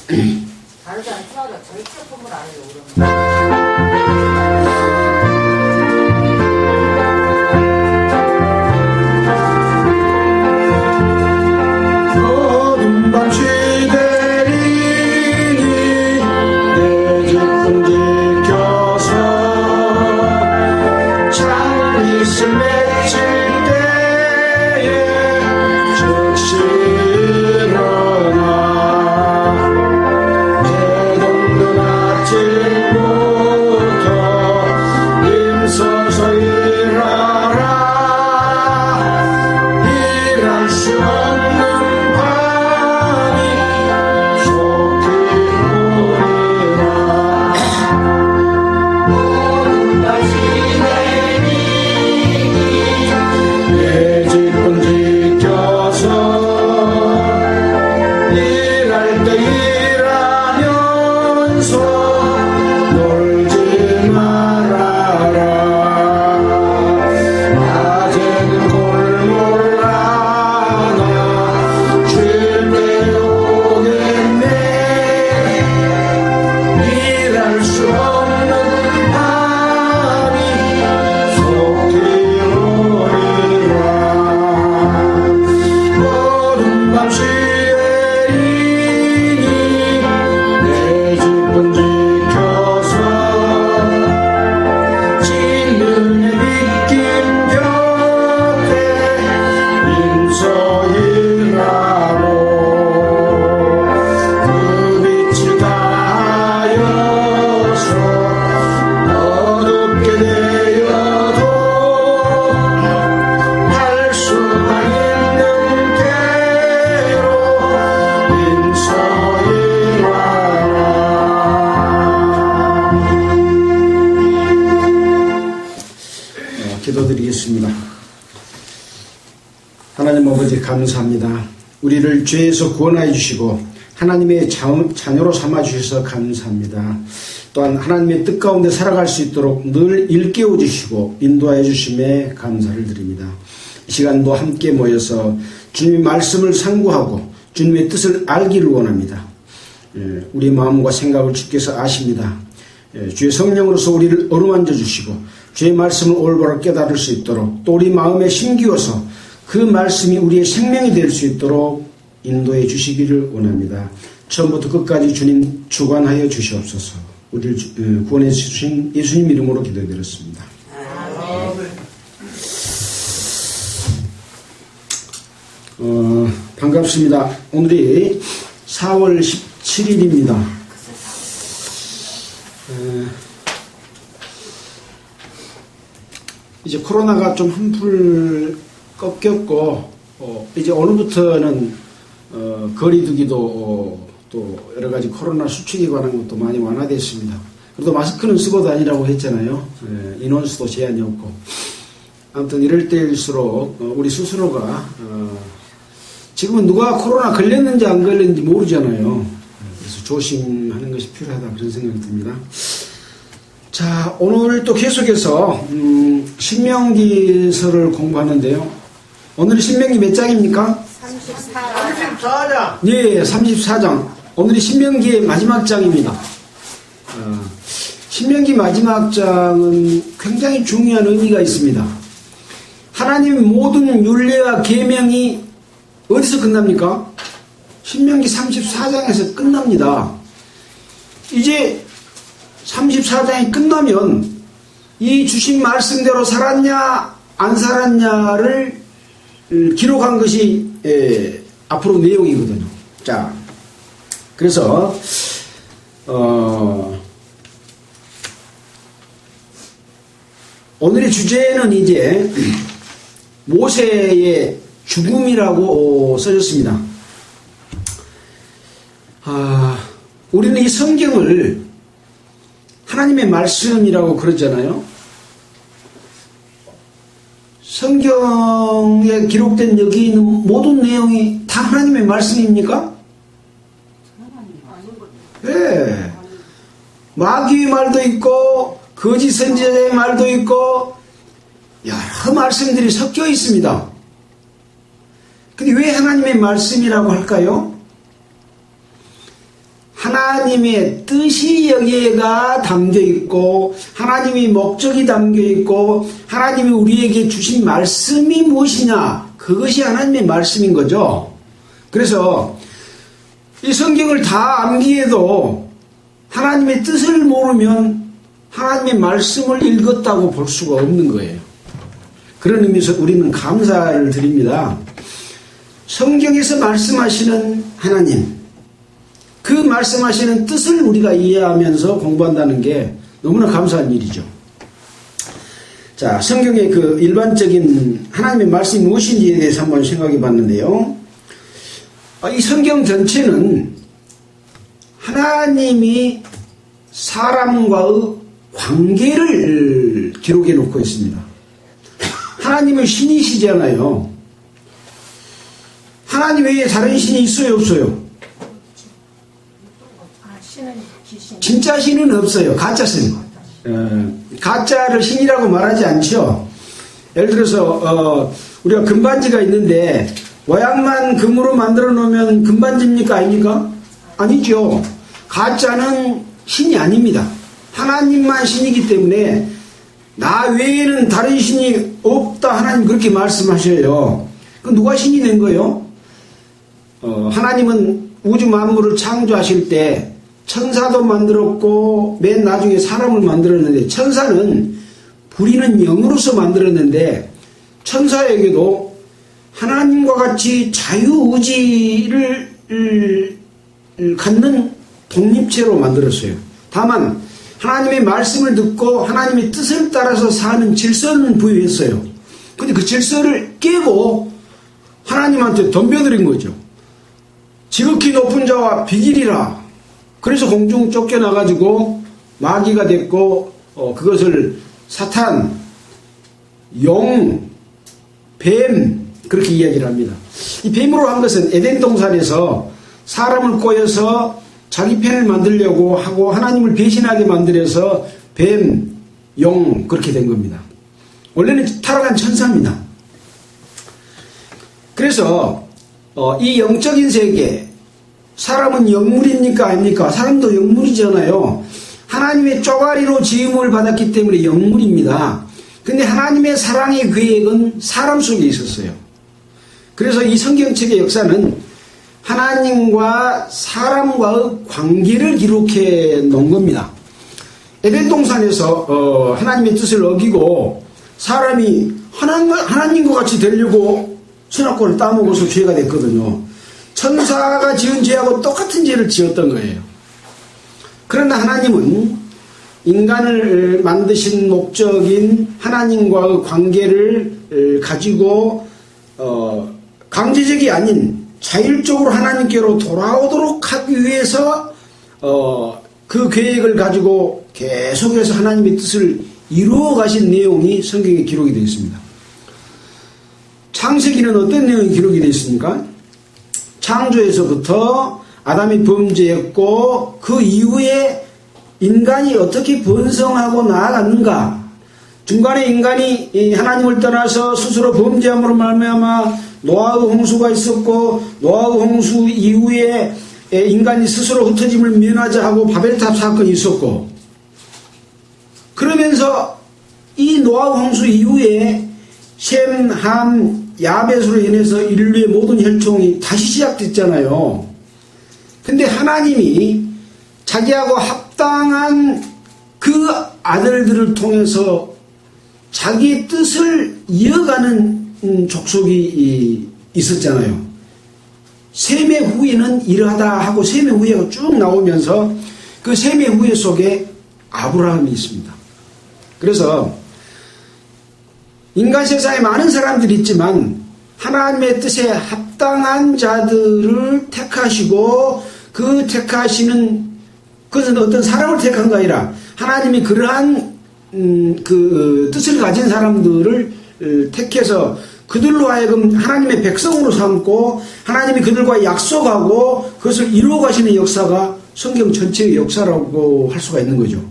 다르지 않더라도 절대 선물 안 해요, 그러면. 어둠 밤 시대리니 내 죽음 지켜서 장미실 맺힐 때에 즉시 일어나 해동도 아침부터 힘써서 일하라 일할 수 없는 밤이 속히 오리라 어둠 밤 시내니 내 집은 지켜서 일할 때 일하면서 놀지 말아라 낮에는 골몰 하나 쉴때 오겠네 일할 수 없는 밤이 속히 오리라 어둠 밤 시에리니 내 집은 지켜서 진리의 믿긴 곁에 인서일하로 그 빛을 다하여서 어둡게 되어도 할 수만 있는 대로 인서일하라. 기도드리겠습니다. 하나님 아버지 감사합니다. 우리를 죄에서 구원하여 주시고 하나님의 자녀로 삼아 주셔서 감사합니다. 또한 하나님의 뜻 가운데 살아갈 수 있도록 늘 일깨워 주시고 인도하여 주심에 감사를 드립니다. 이 시간도 함께 모여서 주님의 말씀을 상고하고 주님의 뜻을 알기를 원합니다. 우리 마음과 생각을 주께서 아십니다. 주의 성령으로서 우리를 어루만져 주시고 주의 말씀을 올바로 깨달을 수 있도록 또 우리 마음에 심기워서 그 말씀이 우리의 생명이 될 수 있도록 인도해 주시기를 원합니다. 처음부터 끝까지 주님 주관하여 주시옵소서. 우리를 구원해 주신 예수님 이름으로 기도드렸습니다. 반갑습니다. 오늘이 4월 17일입니다. 이제 코로나가 좀 한풀 꺾였고 이제 오늘부터는 거리두기도 또 여러 가지 코로나 수칙에 관한 것도 많이 완화됐습니다. 그래도 마스크는 쓰고 다니라고 했잖아요. 인원수도 제한이 없고 아무튼 이럴 때일수록 우리 스스로가 지금은 누가 코로나 걸렸는지 안 걸렸는지 모르잖아요. 그래서 조심하는 것이 필요하다 그런 생각이 듭니다. 자, 오늘 또 계속해서 신명기서를 공부하는데요. 오늘 신명기 몇 장입니까? 34장. 예, 34장. 오늘이 신명기의 마지막 장입니다. 신명기 마지막 장은 굉장히 중요한 의미가 있습니다. 하나님의 모든 율례와 계명이 어디서 끝납니까? 신명기 34장에서 끝납니다. 이제 34장이 끝나면 이 주신 말씀대로 살았냐 안 살았냐를 기록한 것이 앞으로 내용이거든요. 자, 그래서 오늘의 주제는 이제 모세의 죽음이라고 써졌습니다. 우리는 이 성경을 하나님의 말씀이라고 그러잖아요. 성경에 기록된 여기 있는 모든 내용이 다 하나님의 말씀입니까? 네. 마귀의 말도 있고 거짓 선지자의 말도 있고 여러 말씀들이 섞여 있습니다. 근데 왜 하나님의 말씀이라고 할까요? 하나님의 뜻이 여기에가 담겨 있고 하나님의 목적이 담겨 있고 하나님이 우리에게 주신 말씀이 무엇이냐, 그것이 하나님의 말씀인 거죠. 그래서 이 성경을 다 암기해도 하나님의 뜻을 모르면 하나님의 말씀을 읽었다고 볼 수가 없는 거예요. 그런 의미에서 우리는 감사를 드립니다. 성경에서 말씀하시는 하나님, 그 말씀하시는 뜻을 우리가 이해하면서 공부한다는 게 너무나 감사한 일이죠. 자, 성경의 그 일반적인 하나님의 말씀이 무엇인지에 대해서 한번 생각해 봤는데요. 이 성경 전체는 하나님이 사람과의 관계를 기록해 놓고 있습니다. 하나님은 신이시잖아요. 하나님 외에 다른 신이 있어요, 없어요? 신은 귀신. 진짜 신은 없어요. 가짜 신. 가짜를 신이라고 말하지 않죠. 예를 들어서 우리가 금반지가 있는데 모양만 금으로 만들어 놓으면 금반지입니까, 아닙니까? 아니죠. 가짜는 신이 아닙니다. 하나님만 신이기 때문에 나 외에는 다른 신이 없다, 하나님 그렇게 말씀하셔요. 그 누가 신이 된 거예요? 하나님은 우주 만물을 창조하실 때 천사도 만들었고 맨 나중에 사람을 만들었는데, 천사는 부리는 영으로서 만들었는데 천사에게도 하나님과 같이 자유의지를 갖는 독립체로 만들었어요. 다만 하나님의 말씀을 듣고 하나님의 뜻을 따라서 사는 질서는 부여했어요. 근데 그 질서를 깨고 하나님한테 덤벼들인 거죠. 지극히 높은 자와 비길이라. 그래서 공중 쫓겨나가지고 마귀가 됐고, 그것을 사탄, 용, 뱀, 그렇게 이야기를 합니다. 이 뱀으로 한 것은 에덴 동산에서 사람을 꼬여서 자기 편을 만들려고 하고 하나님을 배신하게 만들어서 뱀, 용, 그렇게 된 겁니다. 원래는 타락한 천사입니다. 그래서 이 영적인 세계, 사람은 영물입니까, 아닙니까? 사람도 영물이잖아요. 하나님의 쪼가리로 지음을 받았기 때문에 영물입니다. 근데 하나님의 사랑의 계획은 사람 속에 있었어요. 그래서 이 성경책의 역사는 하나님과 사람과의 관계를 기록해 놓은 겁니다. 에덴 동산에서 하나님의 뜻을 어기고 사람이 하나님과 같이 되려고 선악과를 따먹어서 죄가 됐거든요. 천사가 지은 죄하고 똑같은 죄를 지었던 거예요. 그러나 하나님은 인간을 만드신 목적인 하나님과의 관계를 가지고 강제적이 아닌 자율적으로 하나님께로 돌아오도록 하기 위해서 그 계획을 가지고 계속해서 하나님의 뜻을 이루어 가신 내용이 성경에 기록이 되어 있습니다. 창세기는 어떤 내용이 기록이 되어 있습니까? 창조에서부터 아담이 범죄했고 그 이후에 인간이 어떻게 번성하고 나아갔는가, 중간에 인간이 하나님을 떠나서 스스로 범죄함으로 말미암아 노아의 홍수가 있었고, 노아의 홍수 이후에 인간이 스스로 흩어짐을 면하자 하고 바벨탑 사건이 있었고, 그러면서 이 노아의 홍수 이후에 셈, 함, 야벳으로 인해서 인류의 모든 혈통이 다시 시작됐잖아요. 근데 하나님이 자기하고 합당한 그 아들들을 통해서 자기의 뜻을 이어가는 족속이 있었잖아요. 셈의 후예는 이러하다 하고 셈의 후예가 쭉 나오면서 그 셈의 후예 속에 아브라함이 있습니다. 그래서 인간 세상에 많은 사람들이 있지만 하나님의 뜻에 합당한 자들을 택하시고 그 택하시는 그것은 어떤 사람을 택한 거 아니라 하나님이 그러한 그 뜻을 가진 사람들을 택해서 그들로 하여금 하나님의 백성으로 삼고 하나님이 그들과 약속하고 그것을 이루어 가시는 역사가 성경 전체의 역사라고 할 수가 있는 거죠.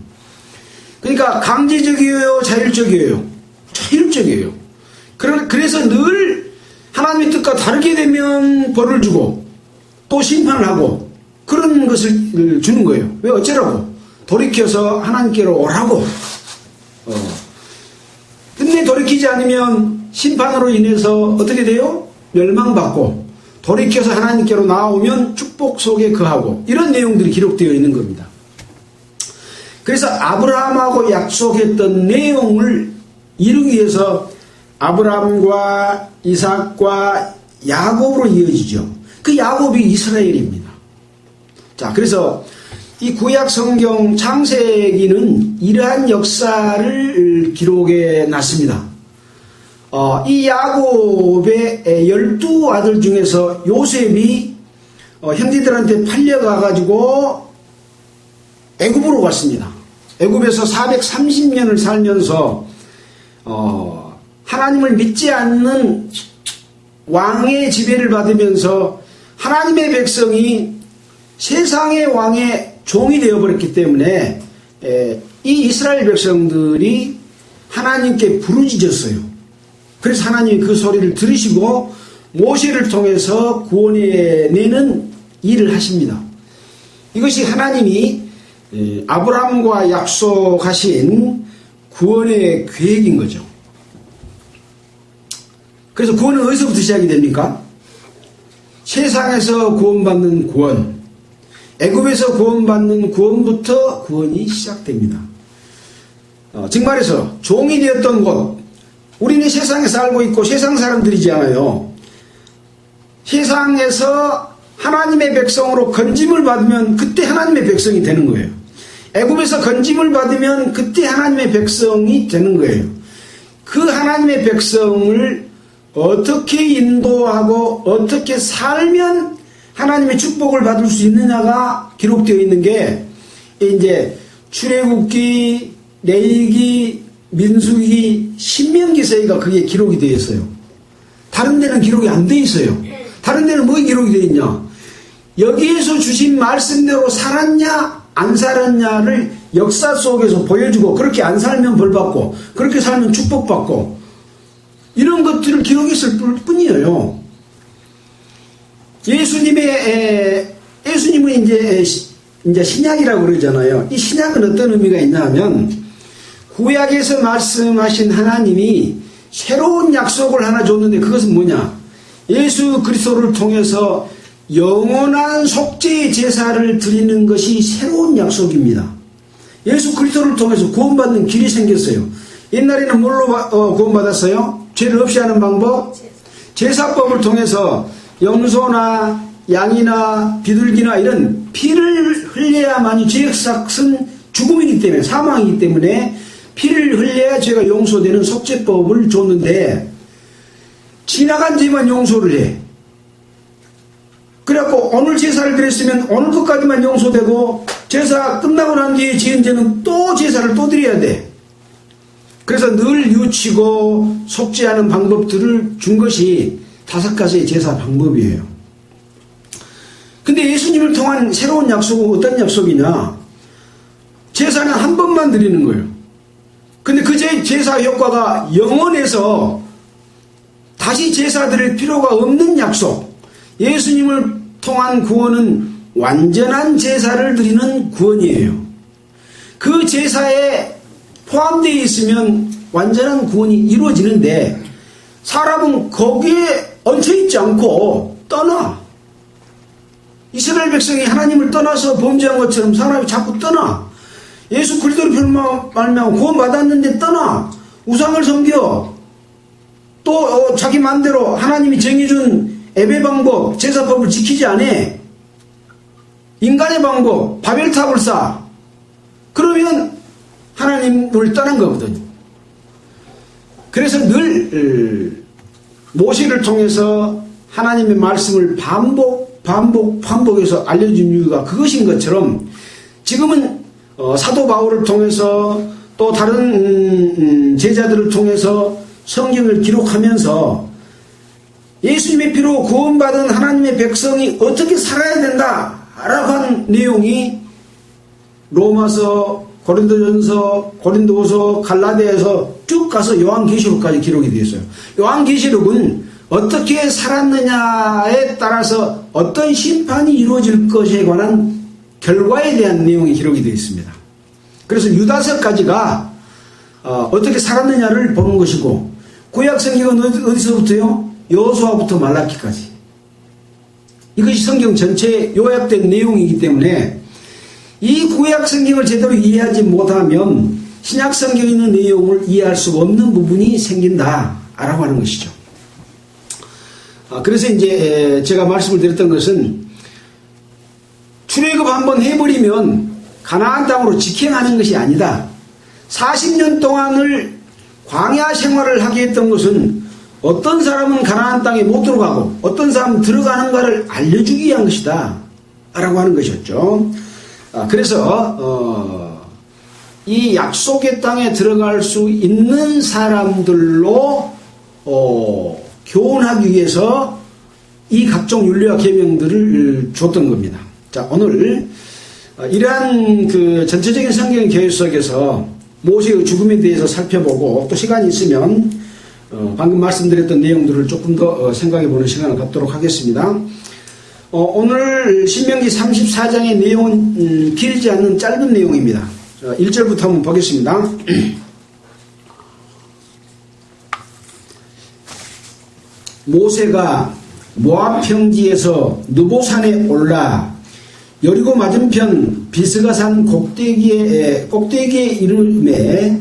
그러니까 강제적이에요, 자율적이에요? 자율적이에요. 그래서 늘 하나님의 뜻과 다르게 되면 벌을 주고 또 심판을 하고 그런 것을 주는 거예요. 왜 어쩌라고? 돌이켜서 하나님께로 오라고. 근데 돌이키지 않으면 심판으로 인해서 어떻게 돼요? 멸망받고, 돌이켜서 하나님께로 나오면 축복 속에 거하고, 이런 내용들이 기록되어 있는 겁니다. 그래서 아브라함하고 약속했던 내용을 이루기 위해서 아브라함과 이삭과 야곱으로 이어지죠. 그 야곱이 이스라엘입니다. 자, 그래서 이 구약 성경 창세기는 이러한 역사를 기록해 놨습니다. 이 야곱의 12아들 중에서 요셉이 형제들한테 팔려가가지고 애굽으로 갔습니다. 애굽에서 430년을 살면서 하나님을 믿지 않는 왕의 지배를 받으면서 하나님의 백성이 세상의 왕의 종이 되어버렸기 때문에 이 이스라엘 백성들이 하나님께 부르짖었어요. 그래서 하나님이 그 소리를 들으시고 모세를 통해서 구원해내는 일을 하십니다. 이것이 하나님이 아브라함과 약속하신 구원의 계획인 거죠. 그래서 구원은 어디서부터 시작이 됩니까? 세상에서 구원받는 구원, 애굽에서 구원받는 구원부터 구원이 시작됩니다. 즉 말해서 종이 되었던 곳, 우리는 세상에 살고 있고 세상 사람들이잖아요. 세상에서 하나님의 백성으로 건짐을 받으면 그때 하나님의 백성이 되는 거예요. 애굽에서 건짐을 받으면 그때 하나님의 백성이 되는 거예요. 그 하나님의 백성을 어떻게 인도하고 어떻게 살면 하나님의 축복을 받을 수 있느냐가 기록되어 있는 게 이제 출애굽기, 레위기, 민수기, 신명기서가 그게 기록이 되어 있어요. 다른 데는 기록이 안 되어 있어요. 다른 데는 뭐 기록이 되어 있냐? 여기에서 주신 말씀대로 살았냐 안 살았냐를 역사 속에서 보여주고, 그렇게 안 살면 벌받고 그렇게 살면 축복받고, 이런 것들을 기록했을 뿐이에요. 예수님은 이제 신약이라고 그러잖아요. 이 신약은 어떤 의미가 있냐 하면, 구약에서 말씀하신 하나님이 새로운 약속을 하나 줬는데, 그것은 뭐냐? 예수 그리스도를 통해서 영원한 속죄의 제사를 드리는 것이 새로운 약속입니다. 예수 그리스도를 통해서 구원받는 길이 생겼어요. 옛날에는 뭘로 구원받았어요? 죄를 없이 하는 방법? 제사법을 통해서 염소나 양이나 비둘기나 이런 피를 흘려야만이 죄의 삭은 죽음이기 때문에, 사망이기 때문에 피를 흘려야 죄가 용서되는 속죄법을 줬는데, 지나간 죄만 용서를 해. 그래갖고 오늘 제사를 드렸으면 오늘 것까지만 용서되고, 제사 끝나고 난 뒤에 지은 죄는 또 제사를 또 드려야 돼. 그래서 늘 유치고 속죄하는 방법들을 준 것이 5가지의 제사 방법이에요. 근데 예수님을 통한 새로운 약속은 어떤 약속이냐? 제사는 한 번만 드리는 거예요. 근데 그 제사 효과가 영원해서 다시 제사 드릴 필요가 없는 약속. 예수님을 통한 구원은 완전한 제사를 드리는 구원이에요. 그 제사에 포함되어 있으면 완전한 구원이 이루어지는데, 사람은 거기에 얹혀있지 않고 떠나. 이스라엘 백성이 하나님을 떠나서 범죄한 것처럼 사람이 자꾸 떠나. 예수 그리스도를 말미암아 구원받았는데 떠나. 우상을 섬겨. 또 자기 마음대로 하나님이 정해준 예배 방법, 제사법을 지키지 않아. 인간의 방법, 바벨탑을 쌓아. 그러면 하나님을 떠난 거거든요. 그래서 늘 모세를 통해서 하나님의 말씀을 반복해서 알려준 이유가 그것인 것처럼, 지금은 사도 바울을 통해서 또 다른 제자들을 통해서 성경을 기록하면서 예수님의 피로 구원받은 하나님의 백성이 어떻게 살아야 된다라고 한 내용이 로마서, 고린도전서, 고린도후서, 갈라디아에서 쭉 가서 요한계시록까지 기록이 되어 있어요. 요한계시록은 어떻게 살았느냐에 따라서 어떤 심판이 이루어질 것에 관한 결과에 대한 내용이 기록이 되어 있습니다. 그래서 유다서까지가 어떻게 살았느냐를 보는 것이고, 구약 성경은 어디서부터요? 여호수아부터 말라기까지. 이것이 성경 전체에 요약된 내용이기 때문에 이 구약 성경을 제대로 이해하지 못하면 신약 성경에 있는 내용을 이해할 수 없는 부분이 생긴다라고 하는 것이죠. 그래서 이제 제가 말씀을 드렸던 것은 출애굽 한번 해버리면 가나안 땅으로 직행하는 것이 아니다. 40년 동안을 광야 생활을 하게 했던 것은 어떤 사람은 가나안 땅에 못 들어가고 어떤 사람은 들어가는가를 알려주기 위한 것이다 라고 하는 것이었죠. 그래서 이 약속의 땅에 들어갈 수 있는 사람들로 교훈하기 위해서 이 각종 율례와 계명들을 줬던 겁니다. 자, 오늘 이러한 그 전체적인 성경 교육 속에서 모세의 죽음에 대해서 살펴보고, 또 시간이 있으면 방금 말씀드렸던 내용들을 조금 더 생각해 보는 시간을 갖도록 하겠습니다. 오늘 신명기 34장의 내용은 길지 않는 짧은 내용입니다. 1절부터 한번 보겠습니다. 모세가 모압 평지에서 느보산에 올라 여리고 맞은편 비스가산 꼭대기에 이르매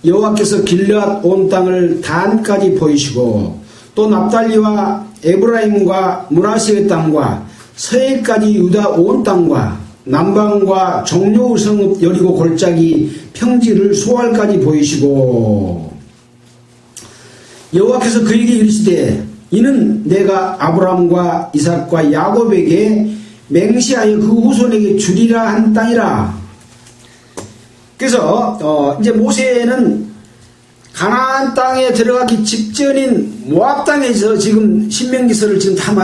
여호와께서 길르앗 온 땅을 단까지 보이시고, 또 납달리와 에브라임과 므나세의 땅과 서해까지 유다 온 땅과 남방과 종려의 성읍 여리고 골짜기 평지를 소알까지 보이시고, 여호와께서 그에게 이르시되 이는 내가 아브라함과 이삭과 야곱에게 맹세하여 그 후손에게 주리라 한 땅이라. 그래서 이제 모세는 가나안 땅에 들어가기 직전인 모압 땅에서 지금 신명기서를 지금 다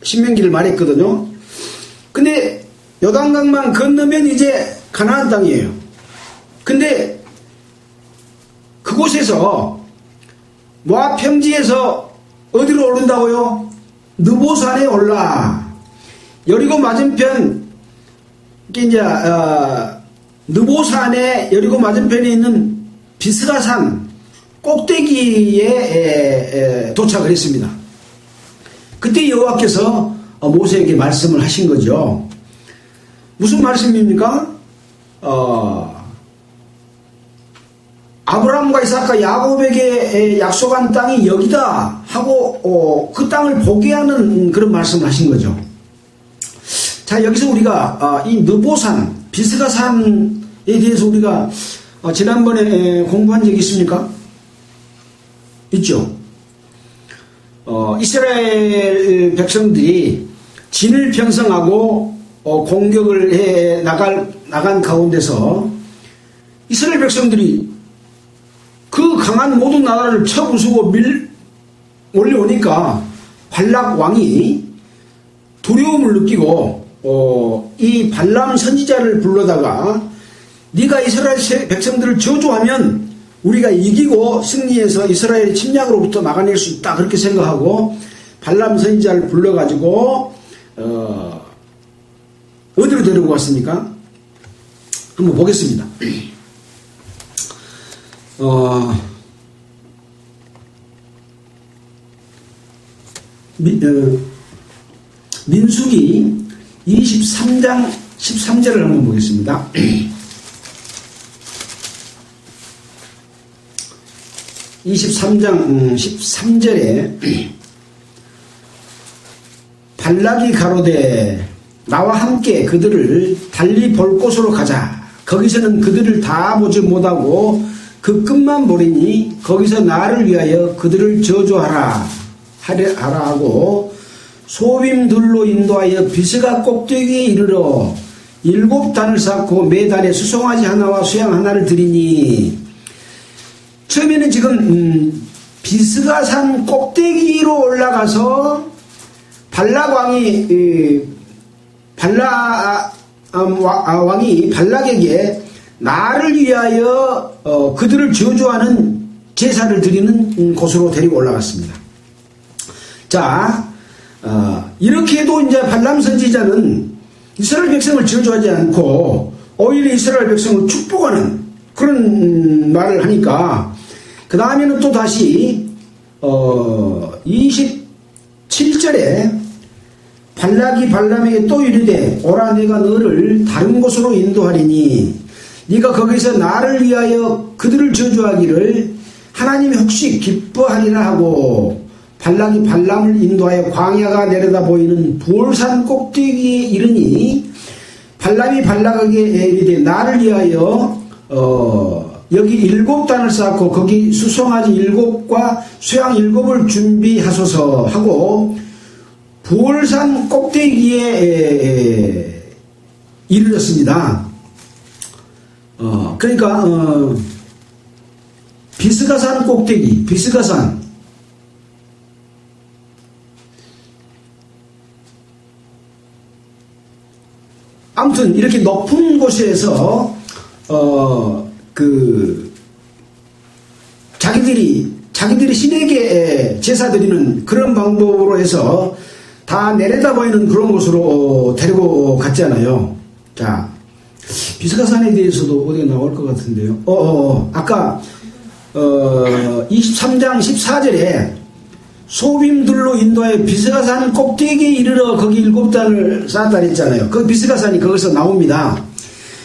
신명기를 말했거든요. 근데 요단강만 건너면 이제 가나안 땅이에요. 근데 그곳에서 모압 평지에서 어디로 오른다고요? 느보산에 올라. 여리고 맞은편, 이제 느보산에 여리고 맞은편에 있는 비스가산 꼭대기에 도착을 했습니다. 그때 여호와께서 모세에게 말씀을 하신 거죠. 무슨 말씀입니까? 아브라함과 이삭과 야곱에게 약속한 땅이 여기다 하고 그 땅을 보게 하는 그런 말씀을 하신 거죠. 자, 여기서 우리가 이 느보산, 비스가산에 대해서 우리가 지난번에 공부한 적이 있습니까? 있죠. 이스라엘 백성들이 진을 편성하고 공격을 해 나간 가운데서 이스라엘 백성들이 그 강한 모든 나라를 쳐부수고 몰려오니까 발락 왕이 두려움을 느끼고 이 발람 선지자를 불러다가 네가 이스라엘 백성들을 저주하면 우리가 이기고 승리해서 이스라엘의 침략으로부터 막아낼 수 있다, 그렇게 생각하고 발람 선지자를 불러가지고 어디로 데리고 갔습니까? 한번 보겠습니다. 민수기 23장 13절을 한번 보겠습니다. 23장 13절에 발락이 가로되 나와 함께 그들을 달리 볼 곳으로 가자. 거기서는 그들을 다 보지 못하고 그 끝만 보리니 거기서 나를 위하여 그들을 저주하라 하고 소빔들로 인도하여 비스가 꼭대기에 이르러 7단을 쌓고 매 단에 수송아지 하나와 수양 하나를 드리니, 처음에는 지금 비스가산 꼭대기로 올라가서 발락 왕이 발락에게 나를 위하여 그들을 저주하는 제사를 드리는 곳으로 데리고 올라갔습니다. 자, 이렇게 해도 이제 발람 선지자는 이스라엘 백성을 저주하지 않고 오히려 이스라엘 백성을 축복하는 그런 말을 하니까 그 다음에는 또 다시 27절에 발락이 발람에게 또 이르되 오라 내가 너를 다른 곳으로 인도하리니 네가 거기서 나를 위하여 그들을 저주하기를 하나님이 혹시 기뻐하리라 하고 발락이 발람을 인도하여 광야가 내려다 보이는 부올산 꼭대기에 이르니 발람이 발락에게 이르되 나를 위하여 여기 7단을 쌓고 거기 수송아지 7과 쇠양 7을 준비하소서 하고 부올산 꼭대기에 이르렀습니다. 그러니까 비스가산 꼭대기, 비스가산 아무튼 이렇게 높은 곳에서 자기들이 신에게 제사 드리는 그런 방법으로 해서 다 내려다 보이는 그런 곳으로 데리고 갔잖아요. 자, 비스가산에 대해서도 어디가 나올 것 같은데요. 아까 23장 14절에 소빔들로 인도하여 비스가산 꼭대기에 이르러 거기 7단을 쌓았다 했잖아요. 그 비스가산이 거기서 나옵니다.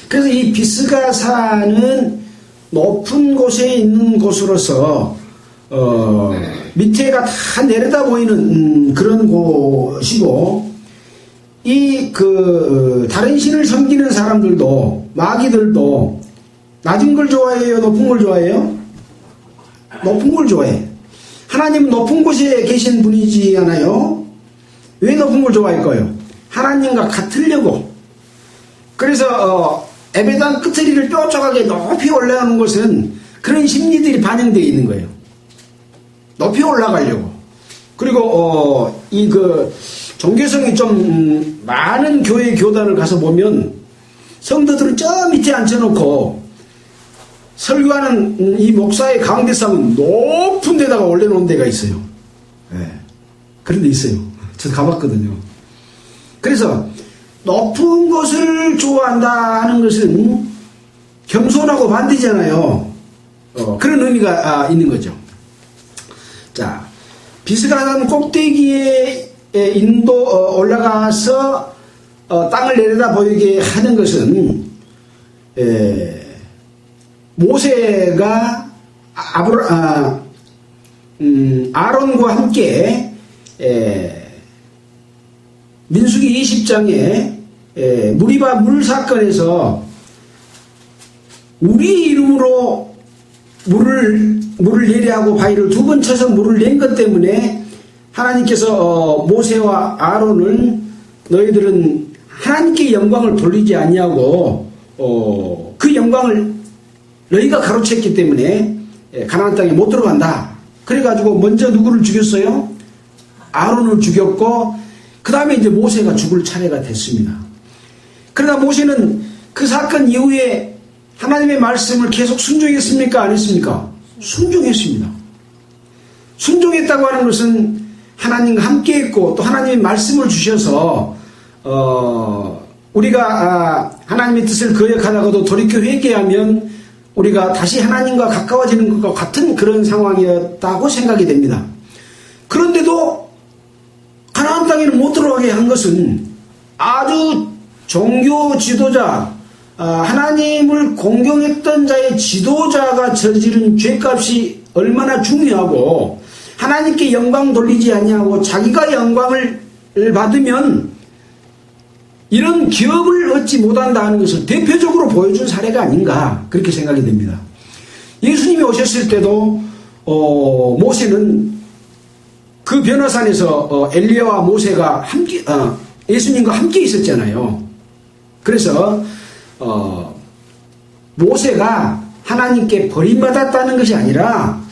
그래서 이 비스가산은 높은 곳에 있는 곳으로서 밑에가 다 내려다 보이는 그런 곳이고 다른 신을 섬기는 사람들도 마귀들도 낮은 걸 좋아해요? 높은 걸 좋아해요? 높은 걸 좋아해. 하나님은 높은 곳에 계신 분이지 않아요? 왜 높은 걸 좋아할까요? 하나님과 같으려고. 그래서 에베단 끝트리를 뾰족하게 높이 올라가는 것은 그런 심리들이 반영되어 있는 거예요. 높이 올라가려고. 그리고 종교성이 좀 많은 교회 교단을 가서 보면 성도들은 저 밑에 앉혀놓고 설교하는 이 목사의 가운데sam은 높은 데다가 올려놓은 데가 있어요. 네. 그런 데 있어요. 저도 가봤거든요. 그래서 높은 것을 좋아한다는 것은 겸손하고 반대잖아요. 그런 의미가 있는 거죠. 자, 비스가산 꼭대기에 올라가서 땅을 내려다 보이게 하는 것은 모세가 아론과 함께 민수기 20장에 무리바 물 사건에서 우리 이름으로 물을 예리하고 바위를 2번 쳐서 물을 낸 것 때문에 하나님께서 모세와 아론을 너희들은 하나님께 영광을 돌리지 아니하고 그 영광을 너희가 가로챘기 때문에 가나안 땅에 못 들어간다. 그래가지고 먼저 누구를 죽였어요? 아론을 죽였고 그 다음에 이제 모세가 죽을 차례가 됐습니다. 그러나 모세는 그 사건 이후에 하나님의 말씀을 계속 순종했습니까? 안 했습니까? 순종했습니다. 순종했다고 하는 것은 하나님과 함께 했고 또 하나님의 말씀을 주셔서 우리가 하나님의 뜻을 거역하다가도 돌이켜 회개하면 우리가 다시 하나님과 가까워지는 것과 같은 그런 상황이었다고 생각이 됩니다. 그런데도 가나안 땅에는 못 들어가게 한 것은 아주 종교 지도자, 하나님을 공경했던 자의 지도자가 저지른 죄값이 얼마나 중요하고 하나님께 영광 돌리지 아니하고 자기가 영광을 받으면 이런 기업을 얻지 못한다는 것을 대표적으로 보여준 사례가 아닌가 그렇게 생각이 됩니다. 예수님이 오셨을 때도 모세는 그 변화산에서 엘리야와 모세가 함께 예수님과 함께 있었잖아요. 그래서 모세가 하나님께 버림받았다는 것이 아니라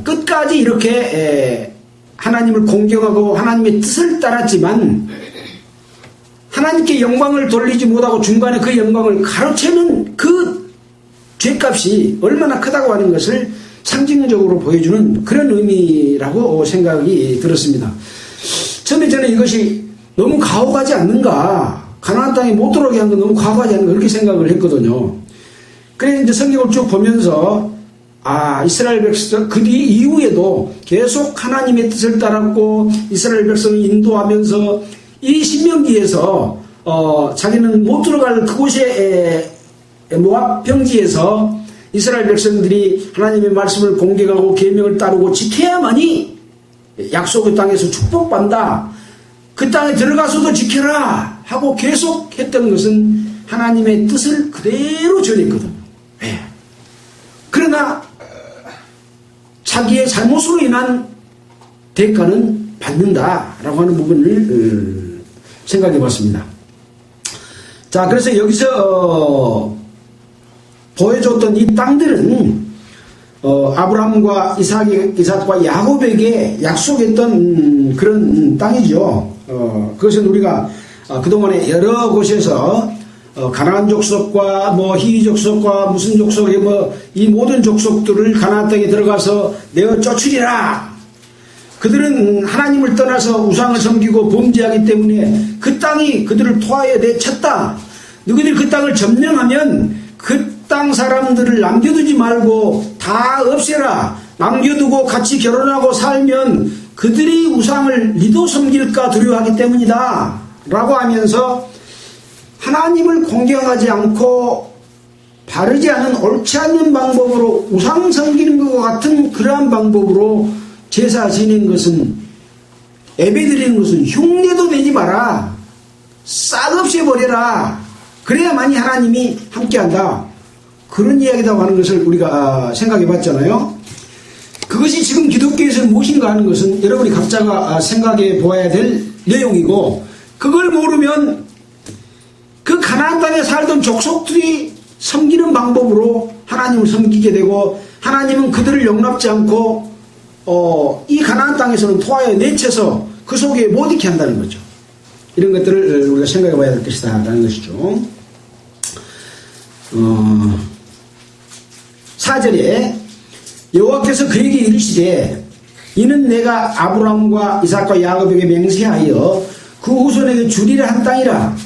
끝까지 이렇게 하나님을 공경하고 하나님의 뜻을 따랐지만 하나님께 영광을 돌리지 못하고 중간에 그 영광을 가로채는 그 죄값이 얼마나 크다고 하는 것을 상징적으로 보여주는 그런 의미라고 생각이 들었습니다. 처음에 저는 이것이 너무 가혹하지 않는가, 가나안 땅에 못 들어오게 한 건 너무 가혹하지 않는가 그렇게 생각을 했거든요. 그래서 이제 성경을 쭉 보면서 이스라엘 백성 그 이후에도 계속 하나님의 뜻을 따랐고 이스라엘 백성을 인도하면서 이 신명기에서 자기는 못 들어갈 그곳에 모압 평지에서 이스라엘 백성들이 하나님의 말씀을 공경하고 계명을 따르고 지켜야만이 약속의 땅에서 축복받는다. 그 땅에 들어가서도 지켜라 하고 계속 했던 것은 하나님의 뜻을 그대로 전했거든요. 네. 그러나 자기의 잘못으로 인한 대가는 받는다라고 하는 부분을 생각해 봤습니다. 자, 그래서 여기서 보여줬던 이 땅들은 아브라함과 이삭과 야곱에게 약속했던 그런 땅이죠. 그것은 우리가 그동안에 여러 곳에서 가나안 족속과 히위 족속과 무슨 족속 이 모든 족속들을 가나안 땅에 들어가서 내어 쫓으리라. 그들은 하나님을 떠나서 우상을 섬기고 범죄하기 때문에 그 땅이 그들을 토하여 내쳤다. 너희들이 그 땅을 점령하면 그 땅 사람들을 남겨두지 말고 다 없애라. 남겨두고 같이 결혼하고 살면 그들이 우상을 니도 섬길까 두려워하기 때문이다 라고 하면서 하나님을 공경하지 않고 바르지 않은 옳지 않은 방법으로 우상 섬기는 것과 같은 그러한 방법으로 제사 지낸 것은, 예배 드리는 것은 흉내도 내지 마라. 싹 없애버려라. 그래야만이 하나님이 함께한다. 그런 이야기라고 하는 것을 우리가 생각해 봤잖아요. 그것이 지금 기독교에서 무엇인가 하는 것은 여러분이 각자가 생각해 보아야 될 내용이고, 그걸 모르면 그 가나안 땅에 살던 족속들이 섬기는 방법으로 하나님을 섬기게 되고, 하나님은 그들을 용납지 않고 이 가나안 땅에서는 토하여 내쳐서 그 속에 못 있게 한다는 거죠. 이런 것들을 우리가 생각해 봐야 될 것이다 라는 것이죠. 4절에 여호와께서 그에게 이르시되 이는 내가 아브라함과 이삭과 야곱에게 맹세하여 그 후손에게 주리라 한 땅이라.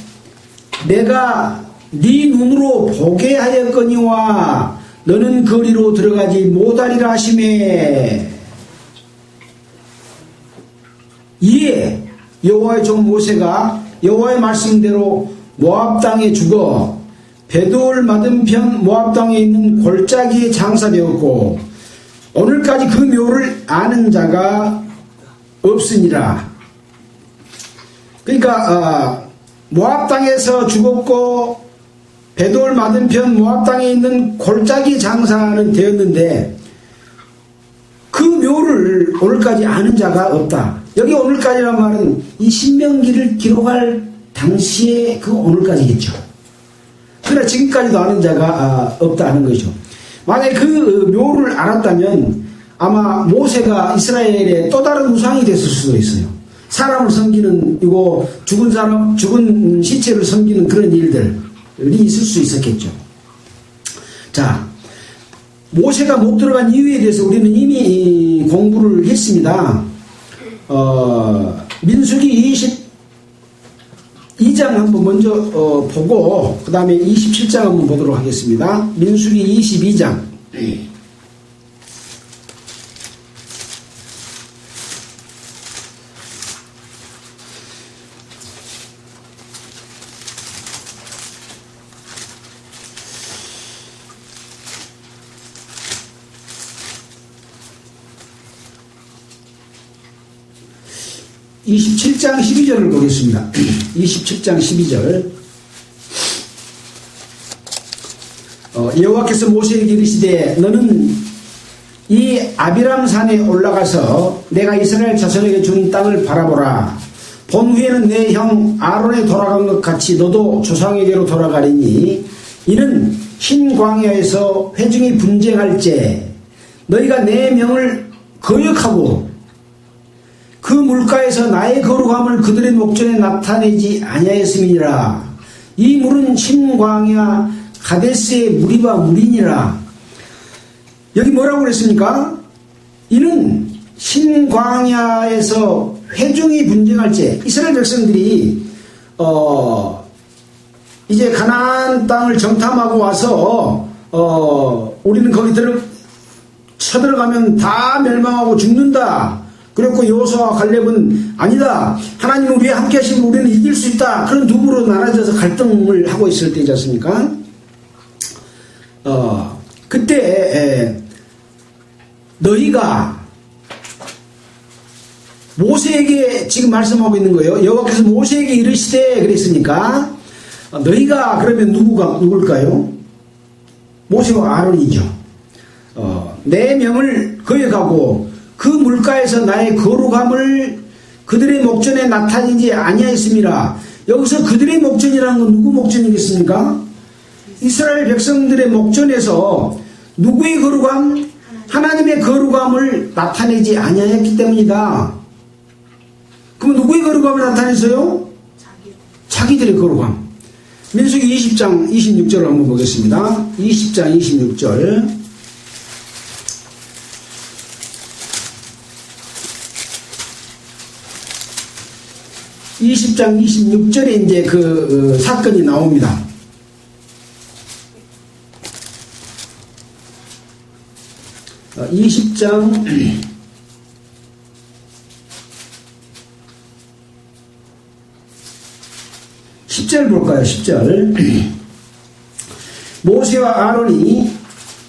내가 네 눈으로 보게 하였거니와 너는 거리로 들어가지 못하리라 하시매. 이에 여호와의 종 모세가 여호와의 말씀대로 모압 땅에 죽어 베돌 맞은편 모압 땅에 있는 골짜기에 장사되었고 오늘까지 그 묘를 아는 자가 없으니라. 그러니까 모압 땅에서 죽었고 베돌 맞은편 모압 땅에 있는 골짜기 장사는 되었는데 그 묘를 오늘까지 아는 자가 없다. 여기 오늘까지란 말은 이 신명기를 기록할 당시에 그 오늘까지겠죠. 그러나 지금까지도 아는 자가 없다는 거죠. 만약에 그 묘를 알았다면 아마 모세가 이스라엘의 또 다른 우상이 됐을 수도 있어요. 사람을 섬기는, 이거 죽은 시체를 섬기는 그런 일들이 있을 수 있었겠죠. 자, 모세가 못 들어간 이유에 대해서 우리는 이미 공부를 했습니다. 민수기 22장 한번 먼저 보고 그 다음에 27장 한번 보도록 하겠습니다. 민수기 22장. 27장 12절을 보겠습니다. 27장 12절. 여호와께서 모세에게 이르시되 너는 이 아비람 산에 올라가서 내가 이스라엘 자손에게 준 땅을 바라보라. 본 후에는 내 형 아론에 돌아간 것 같이 너도 조상에게로 돌아가리니 이는 흰 광야에서 회중이 분쟁할제 너희가 내 명을 거역하고 그 물가에서 나의 거룩함을 그들의 목전에 나타내지 아니하였음이니라. 이 물은 흰 광야 가데스의 무리바 물이니라. 여기 뭐라고 그랬습니까? 이는 신광야에서 회중이 분쟁할 때 이스라엘 백성들이 이제 가나안 땅을 정탐하고 와서 우리는 거기 쳐들어가면 다 멸망하고 죽는다. 그랬고 여호수아와 갈렙은 아니다. 하나님 우리와 함께 하시면 우리는 이길 수 있다. 그런 두 부로 나눠져서 갈등을 하고 있을 때지 않습니까? 그때 너희가 모세에게 지금 말씀하고 있는 거예요. 여호와께서 모세에게 이르시되 그랬으니까 너희가 그러면 누굴까요? 모세와 아론이죠. 내 명을 거역하고 그 물가에서 나의 거룩함을 그들의 목전에 나타내지 아니하였음이라. 여기서 그들의 목전이라는 건 누구 목전이겠습니까? 이스라엘 백성들의 목전에서 누구의 거룩함? 하나님의 거룩함을 나타내지 아니하였기 때문이다. 그럼 누구의 거룩함을 나타냈어요? 자기들의 거룩함. 민수기 20장 26절을 한번 보겠습니다. 20장 26절. (20장 26절에) 이제 그 사건이 나옵니다. (20장) 10절 볼까요? 10절. 모세와 아론이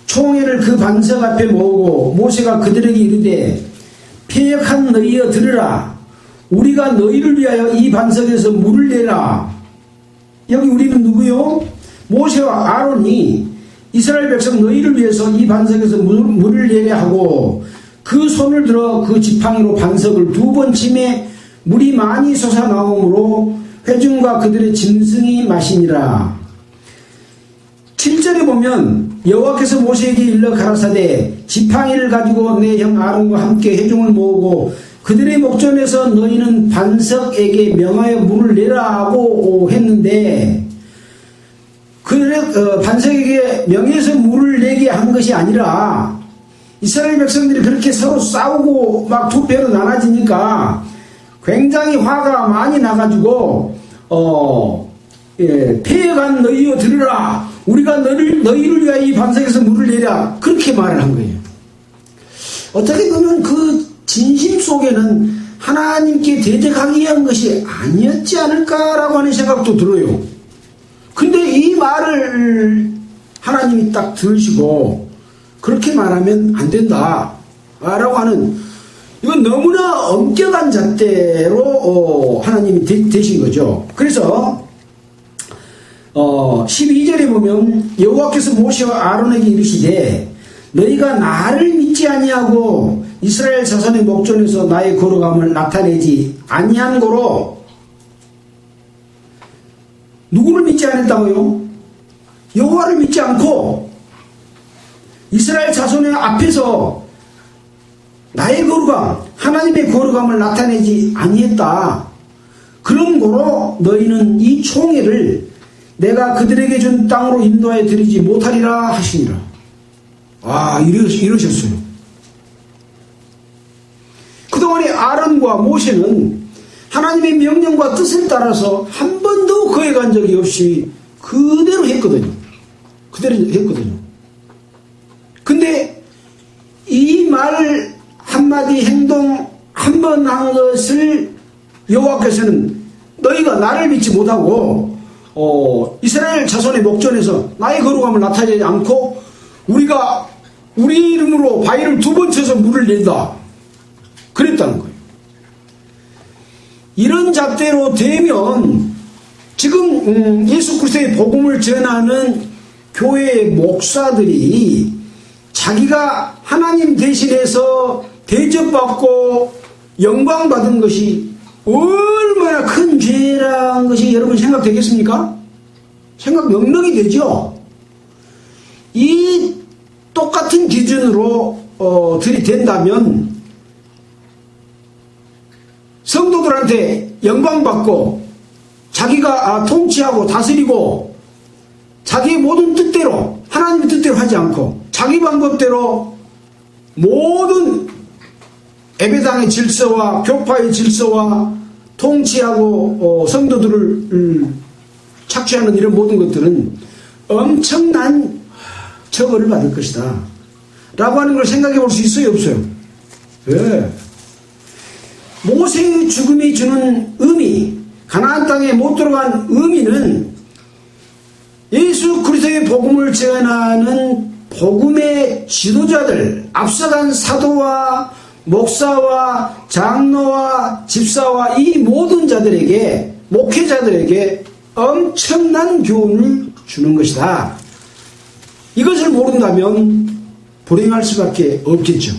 총회를 그 반석 앞에 모으고 모세가 그들에게 이르되 패역한 너희여 들으라. 우리가 너희를 위하여 이 반석에서 물을 내라. 여기 우리는 누구요? 모세와 아론이 이스라엘 백성 너희를 위해서 이 반석에서 물을 내려 하고 그 손을 들어 그 지팡이로 반석을 두 번 치매 물이 많이 솟아나오므로 회중과 그들의 짐승이 마시니라. 7절에 보면 여호와께서 모세에게 일러 가라사대 지팡이를 가지고 내 형 아론과 함께 회중을 모으고 그들의 목전에서 너희는 반석에게 명하여 물을 내라고 했는데 그들의 반석에게 명해서 물을 내게 한 것이 아니라 이스라엘 백성들이 그렇게 서로 싸우고 막 두 배로 나눠지니까 굉장히 화가 많이 나가지고 패역한 너희여 들으라. 우리가 너희를 위하여 이 반석에서 물을 내라. 그렇게 말을 한 거예요. 어떻게 보면 그 진심 속에는 하나님께 대적하기 위한 것이 아니었지 않을까라고 하는 생각도 들어요. 근데 이 말을 하나님이 딱 들으시고 그렇게 말하면 안 된다 라고 하는, 이건 너무나 엄격한 잣대로 하나님이 되신 거죠. 그래서 12절에 보면 여호와께서 모세와 아론에게 이르시되 너희가 나를 믿지 아니하고 이스라엘 자손의 목전에서 나의 거룩함을 나타내지 아니한 고로. 누구를 믿지 않았다고요? 여호와를 믿지 않고 이스라엘 자손의 앞에서 나의 거룩함, 하나님의 거룩함을 나타내지 아니했다. 그런 고로 너희는 이 총회를 내가 그들에게 준 땅으로 인도하여 드리지 못하리라 하시니라. 이러셨어요. 그동안에 아론과 모세는 하나님의 명령과 뜻을 따라서 한 번도 거역한 적이 없이 그대로 했거든요. 근데 이 말 한마디 행동 한 번 한 것을 여호와께서는 너희가 나를 믿지 못하고 이스라엘 자손의 목전에서 나의 거룩함을 나타내지 않고 우리가 우리 이름으로 바위를 두 번 쳐서 물을 낸다. 그랬다는 거예요. 이런 잣대로 되면 지금 예수 그리스도의 복음을 전하는 교회의 목사들이 자기가 하나님 대신해서 대접받고 영광받은 것이 얼마나 큰 죄라는 것이 여러분 생각되겠습니까? 생각 명령이 되죠. 이 똑같은 기준으로 들이댄다면 성도들한테 영광받고 자기가 통치하고 다스리고 자기의 모든 뜻대로 하나님의 뜻대로 하지 않고 자기 방법대로 모든 예배당의 질서와 교파의 질서와 통치하고 성도들을 착취하는 이런 모든 것들은 엄청난 처벌을 받을 것이다 라고 하는 걸 생각해 볼 수 있어요, 없어요? 예. 모세의 죽음이 주는 의미, 가나안 땅에 못 들어간 의미는 예수 그리스도의 복음을 전하는 복음의 지도자들, 앞서간 사도와 목사와 장로와 집사와 이 모든 자들에게, 목회자들에게 엄청난 교훈을 주는 것이다. 이것을 모른다면 불행할 수밖에 없겠죠.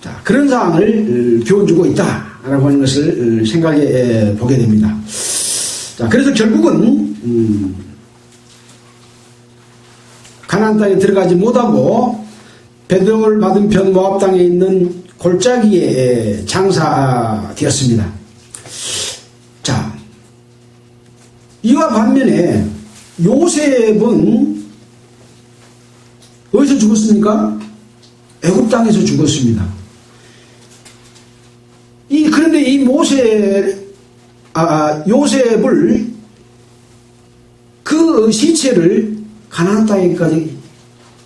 자, 그런 상황을 교훈 주고 있다라고 하는 것을 생각해 보게 됩니다. 자, 그래서 결국은 가나안 땅에 들어가지 못하고 배도를 받은 편 모압 땅에 있는 골짜기에 장사되었습니다. 자, 이와 반면에 요셉은 어디서 죽었습니까? 애굽 땅에서 죽었습니다. 그런데 이 요셉을 그 시체를 가나안 땅에까지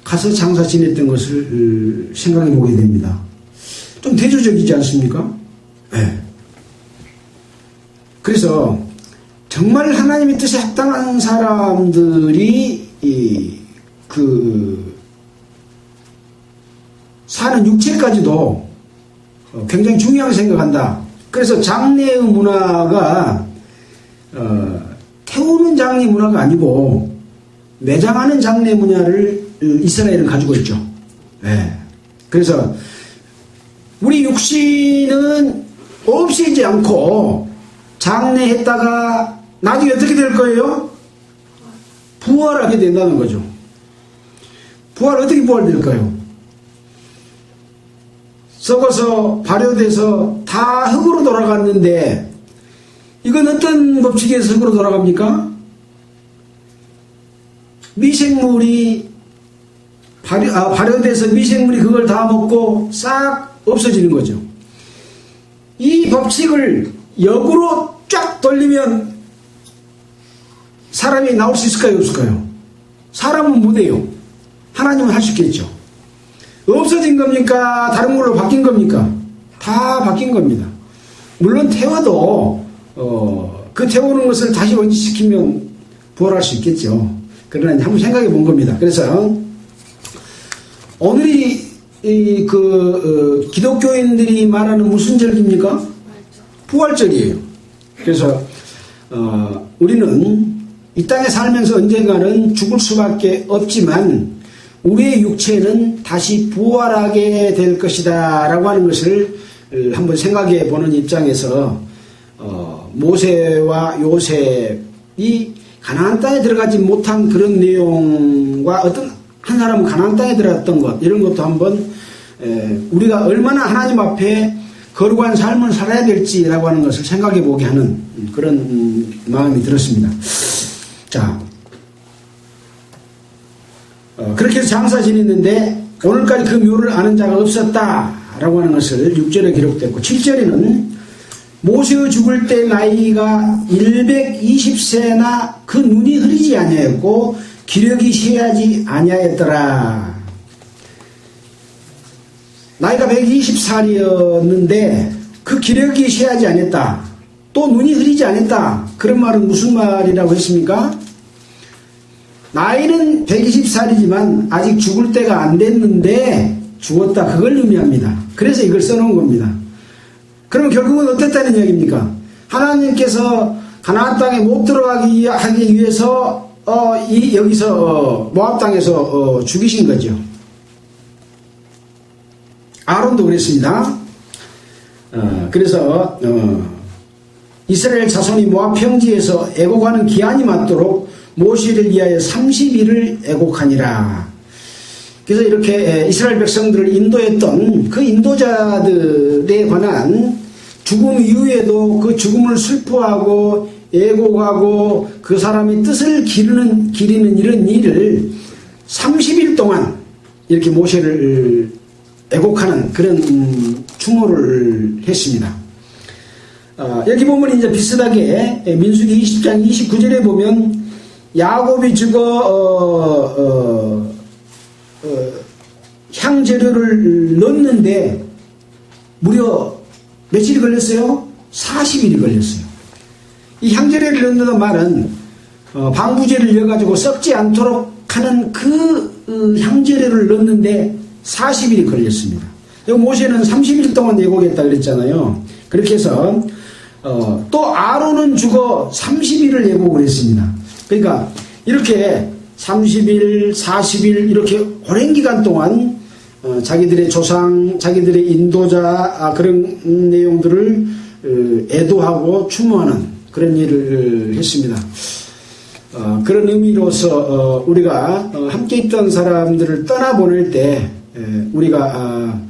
가서 장사 지냈던 것을 생각해 보게 됩니다. 좀 대조적이지 않습니까? 네. 그래서 정말 하나님의 뜻에 합당한 사람들이 사는 육체까지도 굉장히 중요하게 생각한다. 그래서 장례의 문화가 태우는 장례 문화가 아니고 매장하는 장례 문화를 이스라엘은 가지고 있죠. 네. 그래서 우리 육신은 없애지 않고 장례했다가 나중에 어떻게 될 거예요? 부활하게 된다는 거죠. 부활 어떻게 부활될까요? 썩어서 발효돼서 다 흙으로 돌아갔는데 이건 어떤 법칙에서 흙으로 돌아갑니까? 미생물이 발효돼서 미생물이 그걸 다 먹고 싹 없어지는 거죠. 이 법칙을 역으로 쫙 돌리면 사람이 나올 수 있을까요, 없을까요? 사람은 못해요. 하나님은 할 수 있겠죠. 없어진 겁니까? 다른 걸로 바뀐 겁니까? 다 바뀐 겁니다. 물론 태워도 그 태우는 것을 다시 원지시키면 부활할 수 있겠죠. 그러나 한번 생각해 본 겁니다. 그래서 오늘이 기독교인들이 말하는 무슨 절기입니까? 부활절이에요. 그래서 우리는 이 땅에 살면서 언젠가는 죽을 수밖에 없지만 우리의 육체는 다시 부활하게 될 것이다 라고 하는 것을 한번 생각해 보는 입장에서 모세와 요셉이 가나안 땅에 들어가지 못한 그런 내용과 어떤 한 사람은 가나안 땅에 들어갔던 것 이런 것도 한번 우리가 얼마나 하나님 앞에 거룩한 삶을 살아야 될지라고 하는 것을 생각해 보게 하는 그런 마음이 들었습니다. 자, 그렇게 해서 장사 지냈는데 오늘까지 그 묘를 아는 자가 없었다라고 하는 것을 6절에 기록됐고 7절에는 모세의 죽을 때 나이가 120세나 그 눈이 흐리지 아니하였고 기력이 쇠하지 아니하였더라. 나이가 120살이었는데 그 기력이 쇠하지 않았다. 또 눈이 흐리지 않았다. 그런 말은 무슨 말이라고 했습니까? 나이는 120살이지만 아직 죽을 때가 안 됐는데 죽었다. 그걸 의미합니다. 그래서 이걸 써놓은 겁니다. 그럼 결국은 어땠다는 이야기입니까? 하나님께서 가나안 땅에 못 들어가기 하기 위해서 여기서 모압 땅에서 죽이신 거죠. 아론도 그랬습니다. 그래서 이스라엘 자손이 모압 평지에서 애곡하는 기한이 맞도록 모세를 위하여 30일을 애곡하니라. 그래서 이렇게 이스라엘 백성들을 인도했던 그 인도자들에 관한 죽음 이후에도 그 죽음을 슬퍼하고 애곡하고 그 사람의 뜻을 기리는 이런 일을 30일 동안 이렇게 모세를 애곡하는 그런 추모를 했습니다. 여기 보면 이제 비슷하게 민수기 20장 29절에 보면 야곱이 향재료를 넣는데 무려 며칠이 걸렸어요? 40일이 걸렸어요. 이 향재료를 넣는다는 말은 방부제를 넣어가지고 썩지 않도록 하는 그 향재료를 넣는데 40일이 걸렸습니다. 이 모세는 30일 동안 예고했다 그랬잖아요. 그렇게 해서 또 아론은 죽어 30일을 예고를 했습니다. 그러니까 이렇게 30일, 40일 이렇게 오랜 기간 동안 자기들의 조상, 자기들의 인도자 그런 내용들을 애도하고 추모하는 그런 일을 했습니다. 그런 의미로서 우리가 함께 있던 사람들을 떠나보낼 때 우리가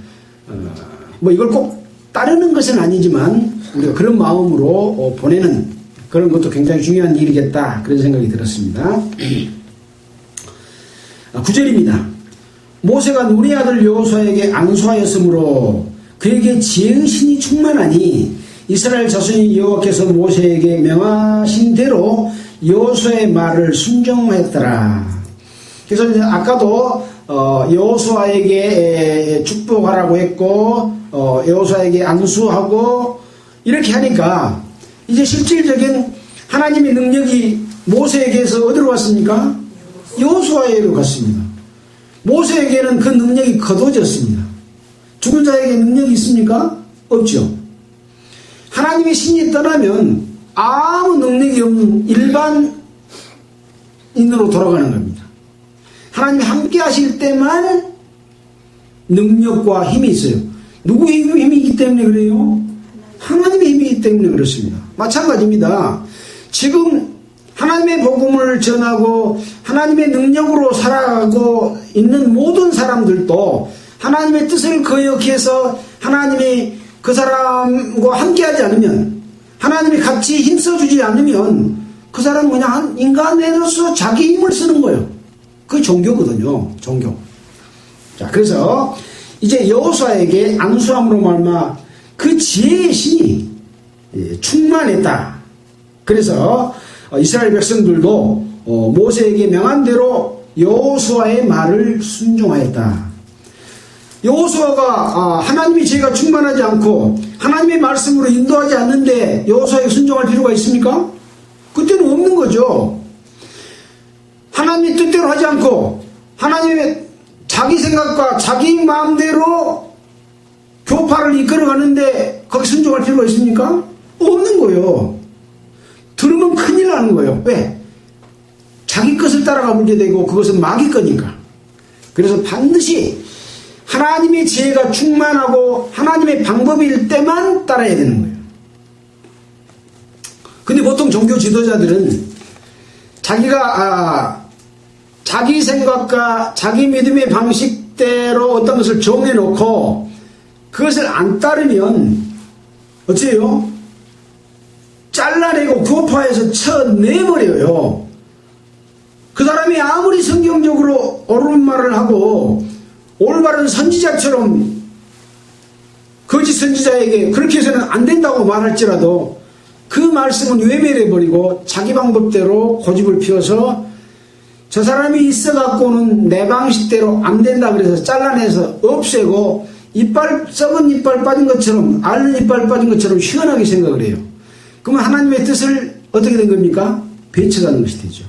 뭐 이걸 꼭 따르는 것은 아니지만 우리가 그런 마음으로 보내는 그런 것도 굉장히 중요한 일이겠다 그런 생각이 들었습니다. 9절입니다. 모세가 눈의 아들 여호수아에게 앙수하였으므로 그에게 지혜의 신이 충만하니 이스라엘 자손이 여호와께서 모세에게 명하신 대로 여호수아의 말을 순종했더라. 그래서 이제 아까도 여호수아에게 축복하라고 했고 여호수아에게 앙수하고 이렇게 하니까 이제 실질적인 하나님의 능력이 모세에게서 어디로 갔습니까? 여호수아에게로 갔습니다. 모세에게는 그 능력이 거둬졌습니다. 죽은 자에게 능력이 있습니까? 없죠. 하나님의 신이 떠나면 아무 능력이 없는 일반인으로 돌아가는 겁니다. 하나님이 함께 하실 때만 능력과 힘이 있어요. 누구의 힘이 있기 때문에 그래요? 하나님의 힘이 있기 때문에 그렇습니다. 마찬가지입니다. 지금 하나님의 복음을 전하고 하나님의 능력으로 살아가고 있는 모든 사람들도 하나님의 뜻을 거역해서 하나님이 그 사람과 함께하지 않으면 하나님이 같이 힘써주지 않으면 그 사람은 그냥 인간으로서 자기 힘을 쓰는 거예요. 그게 종교거든요. 종교. 자, 그래서 이제 여호수아에게 앙수함으로 말미암아 그 지혜의 신이 충만했다. 그래서 이스라엘 백성들도 모세에게 명한 대로 여호수아의 말을 순종하였다. 여호수아가 하나님의 지혜가 충만하지 않고 하나님의 말씀으로 인도하지 않는데 여호수아에게 순종할 필요가 있습니까? 그때는 없는 거죠. 하나님의 뜻대로 하지 않고 하나님의 자기 생각과 자기 마음대로 교파를 이끌어가는데 거기 순종할 필요가 있습니까? 없는 거예요. 들으면 큰일 나는 거예요. 왜? 자기 것을 따라가 문제 되고 그것은 마귀 거니까. 그래서 반드시 하나님의 지혜가 충만하고 하나님의 방법일 때만 따라야 되는 거예요. 근데 보통 종교 지도자들은 자기가 자기 생각과 자기 믿음의 방식대로 어떤 것을 정해놓고 그것을 안 따르면 어째요? 잘라내고 교파에서 쳐내버려요. 그 사람이 아무리 성경적으로 옳은 말을 하고 올바른 선지자처럼 거짓 선지자에게 그렇게 해서는 안 된다고 말할지라도 그 말씀은 외면해버리고 자기 방법대로 고집을 피워서 저 사람이 있어갖고는 내 방식대로 안 된다 그래서 잘라내서 없애고 썩은 이빨 빠진 것처럼 앓는 이빨 빠진 것처럼 시원하게 생각을 해요. 그러면 하나님의 뜻을 어떻게 된 겁니까? 배척하는 것이 되죠.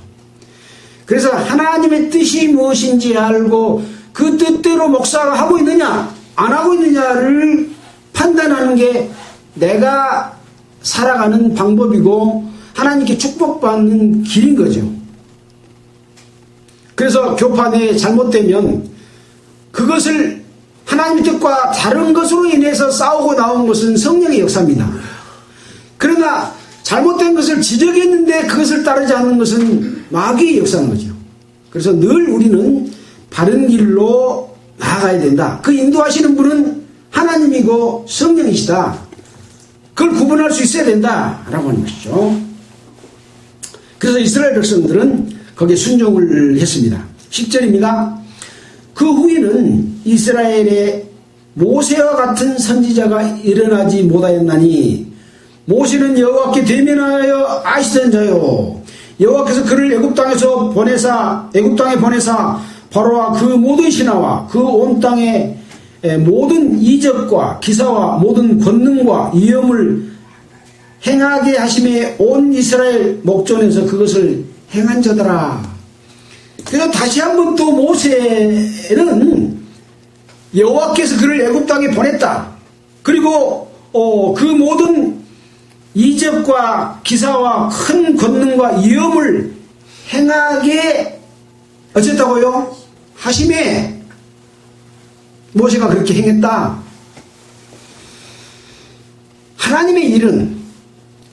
그래서 하나님의 뜻이 무엇인지 알고 그 뜻대로 목사가 하고 있느냐 안 하고 있느냐를 판단하는 게 내가 살아가는 방법이고 하나님께 축복받는 길인 거죠. 그래서 교파 내에 잘못되면 그것을 하나님의 뜻과 다른 것으로 인해서 싸우고 나온 것은 성령의 역사입니다. 그러나 잘못된 것을 지적했는데 그것을 따르지 않는 것은 마귀의 역사인 거죠. 그래서 늘 우리는 바른 길로 나아가야 된다. 그 인도하시는 분은 하나님이고 성령이시다. 그걸 구분할 수 있어야 된다라고 하는 것이죠. 그래서 이스라엘 백성들은 거기에 순종을 했습니다. 10절입니다. 그 후에는 이스라엘에 모세와 같은 선지자가 일어나지 못하였나니 모세는 여호와께 대면하여 아시던 자요 여호와께서 그를 애굽 땅에 보내사 바로와 그 모든 신하와 그 온 땅의 모든 이적과 기사와 모든 권능과 위엄을 행하게 하심에 온 이스라엘 목전에서 그것을 행한 자더라. 그래서 다시 한번 또 모세는 여호와께서 그를 애굽 땅에 보냈다. 그리고 그 모든 이적과 기사와 큰 권능과 위엄을 행하게 어쨌다고요? 하심에 모세가 그렇게 행했다. 하나님의 일은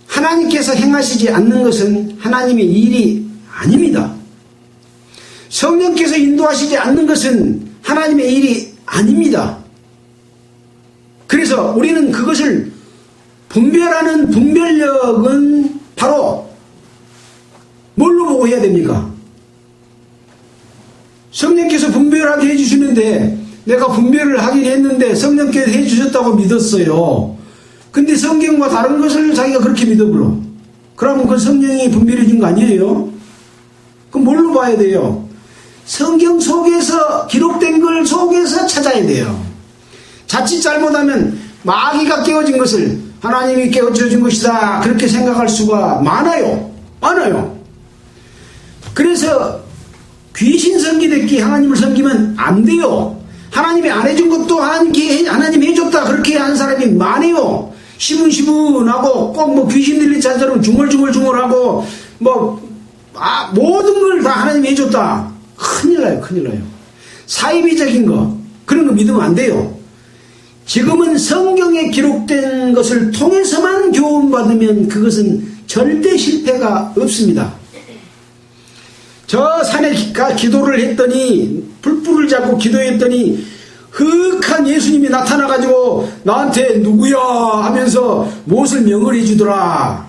하나님께서 행하시지 않는 것은 하나님의 일이 아닙니다. 성령께서 인도하시지 않는 것은 하나님의 일이 아닙니다. 그래서 우리는 그것을 분별하는 분별력은 바로 뭘로 보고 해야 됩니까? 성령께서 분별하게 해주시는데 내가 분별을 하긴 했는데 성령께서 해주셨다고 믿었어요. 근데 성경과 다른 것을 자기가 그렇게 믿어버려. 그러면 그 성령이 분별해 준 거 아니에요? 그럼 뭘로 봐야 돼요? 성경 속에서 기록된 걸 속에서 찾아야 돼요. 자칫 잘못하면 마귀가 깨워진 것을 하나님이 깨워준 것이다 그렇게 생각할 수가 많아요. 그래서 귀신 섬기듯이 하나님을 섬기면 안 돼요. 하나님이 안 해준 것도 하나님 해줬다 그렇게 하는 사람이 많아요. 시분시분하고 꼭 뭐 귀신 들린 자처럼 중얼중얼하고 모든 걸 다 하나님이 해줬다. 큰일 나요. 사이비적인 거 그런 거 믿으면 안 돼요. 지금은 성경에 기록된 것을 통해서만 교훈받으면 그것은 절대 실패가 없습니다. 저 산에 기도를 했더니 불불을 잡고 기도했더니 흑한 예수님이 나타나가지고 나한테 누구야 하면서 무엇을 명을 해주더라.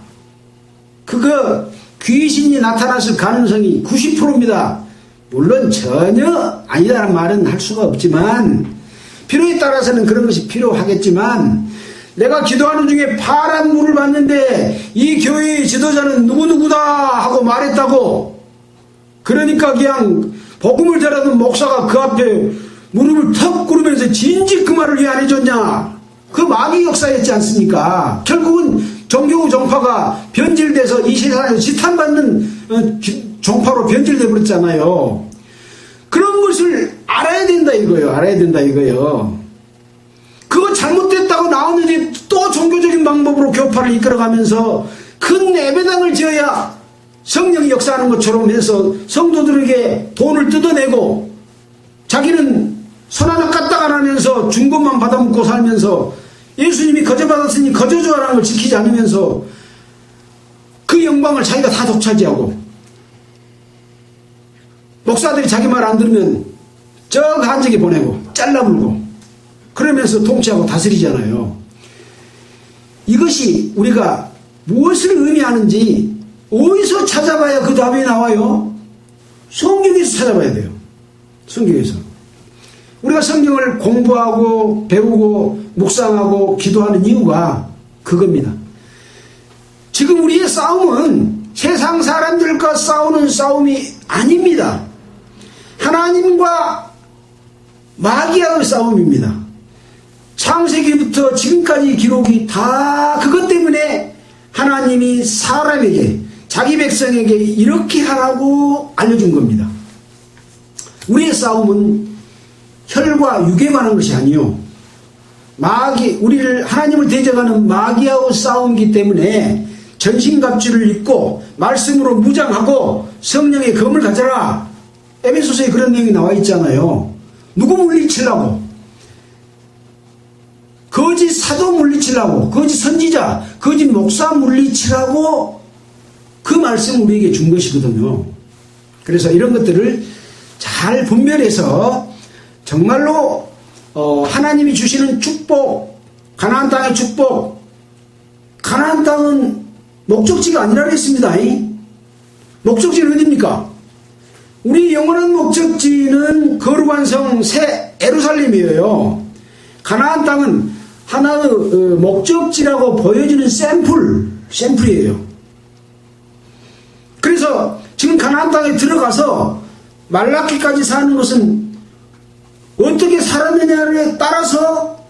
그거 귀신이 나타났을 가능성이 90%입니다. 물론 전혀 아니라는 말은 할 수가 없지만 필요에 따라서는 그런 것이 필요하겠지만 내가 기도하는 중에 파란 물을 봤는데 이 교회의 지도자는 누구누구다 하고 말했다고. 그러니까 그냥 복음을 전하던 목사가 그 앞에 무릎을 턱 꿇으면서 진즉 그 말을 왜 안 해줬냐. 그 마귀 역사였지 않습니까? 결국은 종교 정파가 변질돼서 이 세상에서 지탄받는 종파로 변질돼 버렸잖아요. 그런 것을 알아야 된다 이거요. 그거 잘못됐다고 나오는데 또 종교적인 방법으로 교파를 이끌어가면서 큰 예배당을 지어야 성령이 역사하는 것처럼 해서 성도들에게 돈을 뜯어내고 자기는 선 하나 까딱 안 하면서 준 것만 받아먹고 살면서 예수님이 거저 받았으니 거저주라는 걸 지키지 않으면서 그 영광을 자기가 다 독차지하고 목사들이 자기 말 안 들으면 저 한적에 보내고 잘라불고 그러면서 통치하고 다스리잖아요. 이것이 우리가 무엇을 의미하는지 어디서 찾아봐야 그 답이 나와요? 성경에서 찾아봐야 돼요. 성경에서. 우리가 성경을 공부하고 배우고 묵상하고 기도하는 이유가 그겁니다. 지금 우리의 싸움은 세상 사람들과 싸우는 싸움이 아닙니다. 하나님과 마귀와의 싸움입니다. 창세기부터 지금까지 기록이 다 그것 때문에 하나님이 사람에게 자기 백성에게 이렇게 하라고 알려준 겁니다. 우리의 싸움은 혈과 육에만 한 것이 아니요. 우리를 하나님을 대적하는 마귀하고 싸움이기 때문에 전신갑주를 입고 말씀으로 무장하고 성령의 검을 가져라. 에베소서에 그런 내용이 나와 있잖아요. 누구 물리치려고? 거짓 사도 물리치려고, 거짓 선지자, 거짓 목사 물리치라고 그 말씀을 우리에게 준 것이거든요. 그래서 이런 것들을 잘 분별해서 정말로 하나님이 주시는 축복, 가나안 땅의 축복, 가나안 땅은 목적지가 아니라 그랬습니다. 목적지는 어디입니까? 우리 영원한 목적지는 거룩한 성 새 예루살렘이에요. 가나안 땅은 하나의 목적지라고 보여지는 샘플이에요. 그래서 지금 가나안 땅에 들어가서 말라기까지 사는 것은 어떻게 살았느냐에 따라서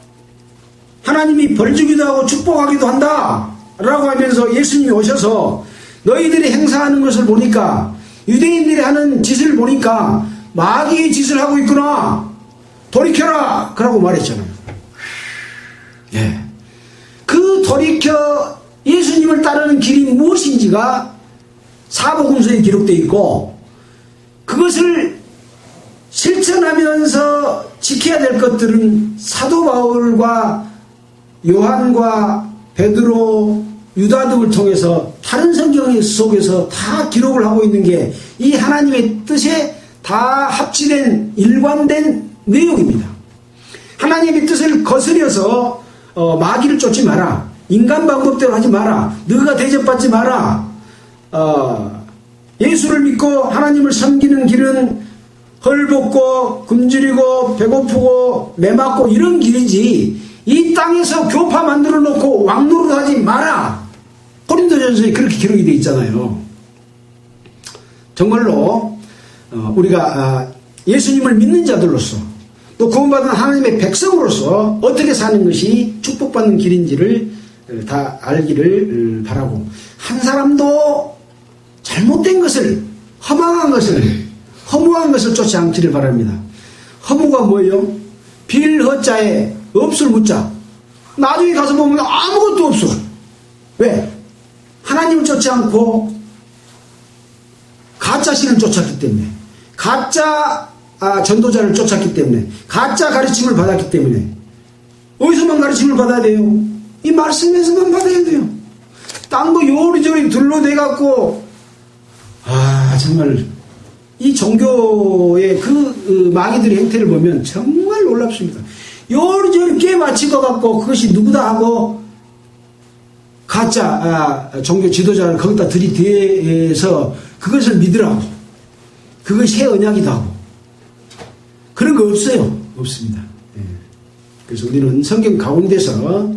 하나님이 벌주기도 하고 축복하기도 한다 라고 하면서 예수님이 오셔서 너희들이 행사하는 것을 보니까, 유대인들이 하는 짓을 보니까 마귀의 짓을 하고 있구나, 돌이켜라 그러고 말했잖아요. 예. 그 돌이켜 예수님을 따르는 길이 무엇인지가 사복음서에 기록되어 있고, 그것을 실천하면서 지켜야 될 것들은 사도 바울과 요한과 베드로, 유다 등을 통해서 다른 성경 속에서 다 기록을 하고 있는 게 이 하나님의 뜻에 다 합치된 일관된 내용입니다. 하나님의 뜻을 거스려서 마귀를 쫓지 마라, 인간 방법대로 하지 마라, 너가 대접받지 마라, 예수를 믿고 하나님을 섬기는 길은 헐벗고 굶주리고 배고프고 매맞고 이런 길이지, 이 땅에서 교파 만들어 놓고 왕노릇하지 마라. 고린도전서에 그렇게 기록이 되어 있잖아요. 정말로 우리가 예수님을 믿는 자들로서, 또 구원받은 하나님의 백성으로서 어떻게 사는 것이 축복받는 길인지를 다 알기를 바라고, 한 사람도 잘못된 것을, 허망한 것을, 허무한 것을 쫓지 않기를 바랍니다. 허무가 뭐예요? 빌허자에 없을 무자. 나중에 가서 보면 아무것도 없어. 왜? 하나님을 쫓지 않고 가짜 신을 쫓았기 때문에, 가짜 전도자를 쫓았기 때문에, 가짜 가르침을 받았기 때문에. 어디서만 가르침을 받아야 돼요? 이 말씀에서만 받아야 돼요. 땅도 요리조리 둘러대갖고, 정말 이 종교의 그 마귀들의 행태를 보면 정말 놀랍습니다. 요리조리 깨맞추고 갖고 그것이 누구다 하고 가짜 종교 지도자를 거기다 들이대서 그것을 믿으라고, 그것이 새 언약이다 하고, 그런 거 없어요. 없습니다. 예. 그래서 우리는 성경 가운데서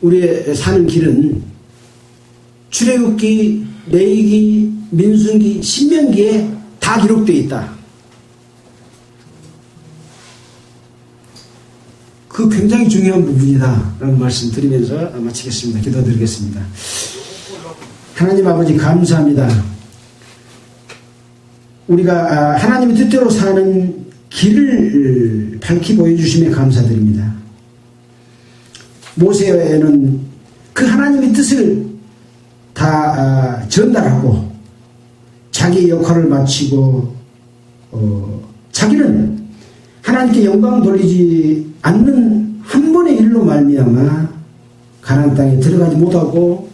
우리의 사는 길은 출애굽기, 레위기, 민수기, 신명기에 다 기록되어 있다. 그 굉장히 중요한 부분이다 라는 말씀 드리면서 마치겠습니다. 기도드리겠습니다. 하나님 아버지 감사합니다. 우리가 하나님의 뜻대로 사는 길을 밝히 보여주심에 감사드립니다. 모세는 그 하나님의 뜻을 다 전달하고 자기의 역할을 마치고 자기는 하나님께 영광 돌리지 않는 한 번의 일로 말미암아 가나안 땅에 들어가지 못하고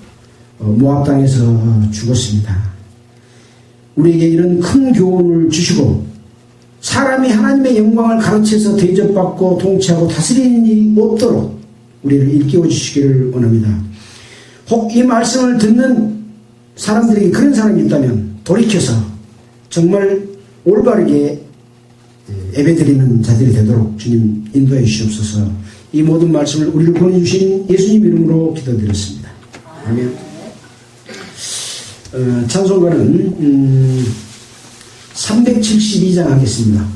모압 땅에서 죽었습니다. 우리에게 이런 큰 교훈을 주시고, 사람이 하나님의 영광을 가르쳐서 대접받고 통치하고 다스리는 일이 없도록 우리를 일깨워 주시기를 원합니다. 혹 이 말씀을 듣는 사람들에게 그런 사람이 있다면 돌이켜서 정말 올바르게 예배드리는 자들이 되도록 주님 인도해 주시옵소서. 이 모든 말씀을 우리를 보내주신 예수님 이름으로 기도드렸습니다. 아멘. 찬송가는 372장 하겠습니다.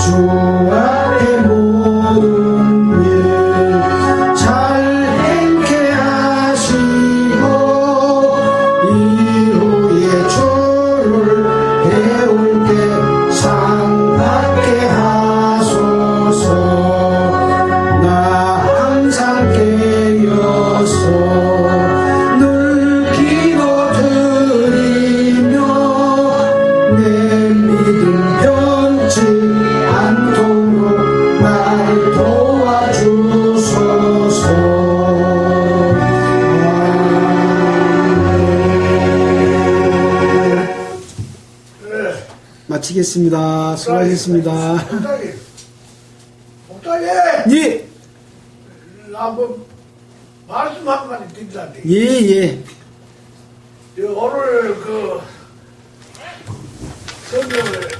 주 앞에 모든 일 잘 마치겠습니다. 수고하셨습니다. 목사님, 예, 나뭐 말씀 한 마디 드리려는데, 예. 오늘 그 성경을